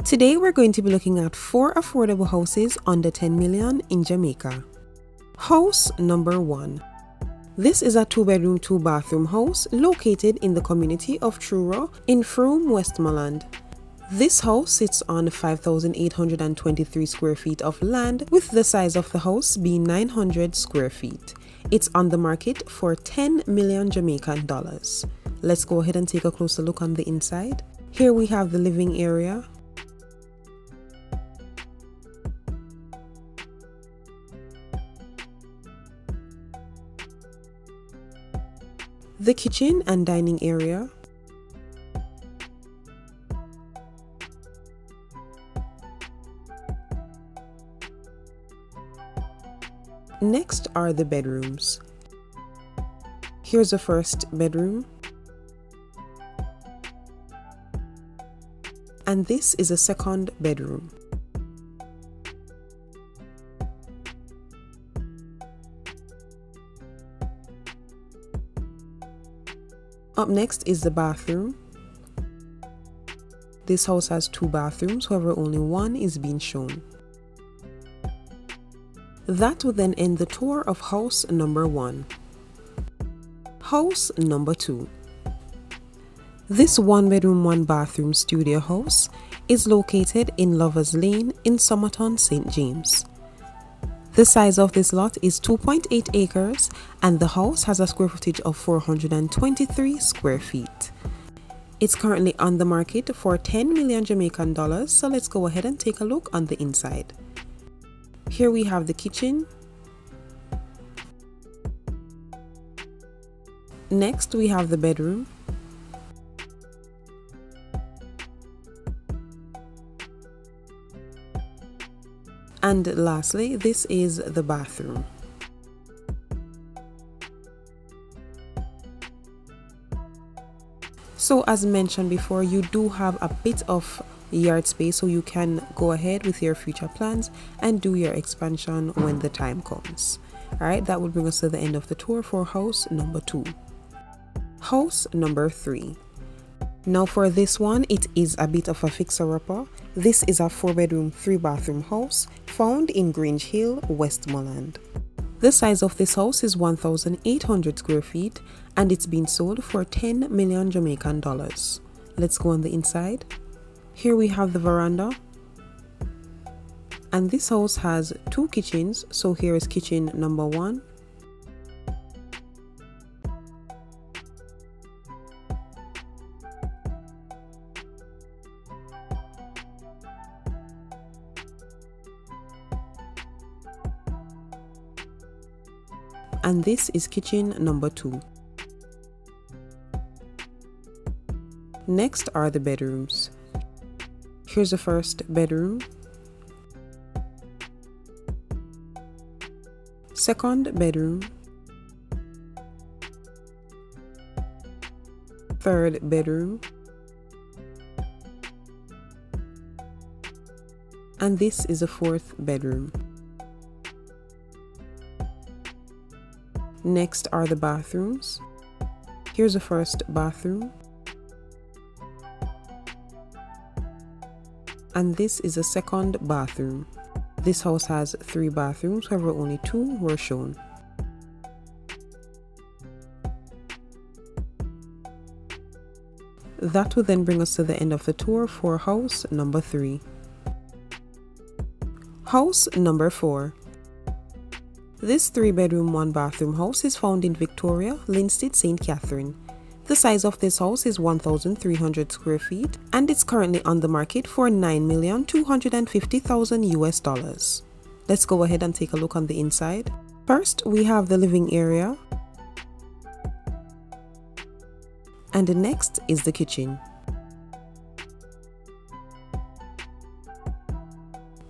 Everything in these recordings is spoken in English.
Today we're going to be looking at 4 affordable houses under 10 million in Jamaica. House number 1. This is a 2-bedroom, 2-bathroom house located in the community of Truro in Frome, Westmoreland. This house sits on 5,823 square feet of land, with the size of the house being 900 square feet. It's on the market for 10 million Jamaican dollars. Let's go ahead and take a closer look on the inside. Here we have the living area, the kitchen and dining area, next are the bedrooms. Here's the first bedroom, and this is a second bedroom. Up next is the bathroom. This house has 2 bathrooms, however only one is being shown. That will then end the tour of house number 1. House number 2. This 1-bedroom, 1-bathroom studio house is located in Lovers Lane in Somerton, St. James. The size of this lot is 2.8 acres and the house has a square footage of 423 square feet. It's currently on the market for 10 million Jamaican dollars, so let's go ahead and take a look on the inside. Here we have the kitchen. Next we have the bedroom. And lastly, this is the bathroom. So as mentioned before, you do have a bit of yard space, so you can go ahead with your future plans and do your expansion when the time comes. Alright, that will bring us to the end of the tour for house number 2. House number 3. Now for this one, it is a bit of a fixer-upper. This is a 4-bedroom, 3-bathroom house found in Grange Hill, Westmoreland. The size of this house is 1,800 square feet and it's been sold for 10 million Jamaican dollars. Let's go on the inside. Here we have the veranda. And this house has 2 kitchens, so here is kitchen number 1. And this is kitchen number 2. Next are the bedrooms. Here's the first bedroom, second bedroom, third bedroom, and this is the 4th bedroom. Next are the bathrooms. Here's the first bathroom. And this is the second bathroom. This house has 3 bathrooms, however only 2 were shown. That will then bring us to the end of the tour for house number 3. House number 4. This 3-bedroom, 1-bathroom house is found in Victoria, Linstead, St. Catherine. The size of this house is 1,300 square feet and it's currently on the market for $9,250,000 US. Let's go ahead and take a look on the inside. First, we have the living area. And the next is the kitchen.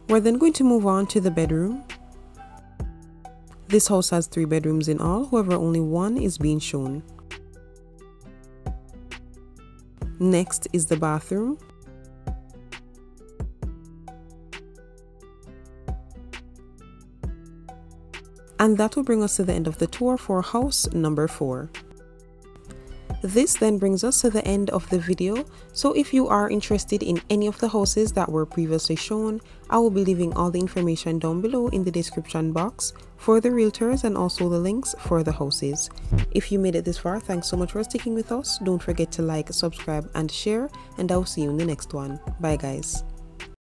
We're then going to move on to the bedroom. This house has 3 bedrooms in all, however only one is being shown. Next is the bathroom. And that will bring us to the end of the tour for house number 4. This then brings us to the end of the video. So if you are interested in any of the houses that were previously shown, I will be leaving all the information down below in the description box for the realtors and also the links for the houses. If you made it this far, thanks so much for sticking with us. Don't forget to like, subscribe and share, and I'll see you in the next one. Bye guys.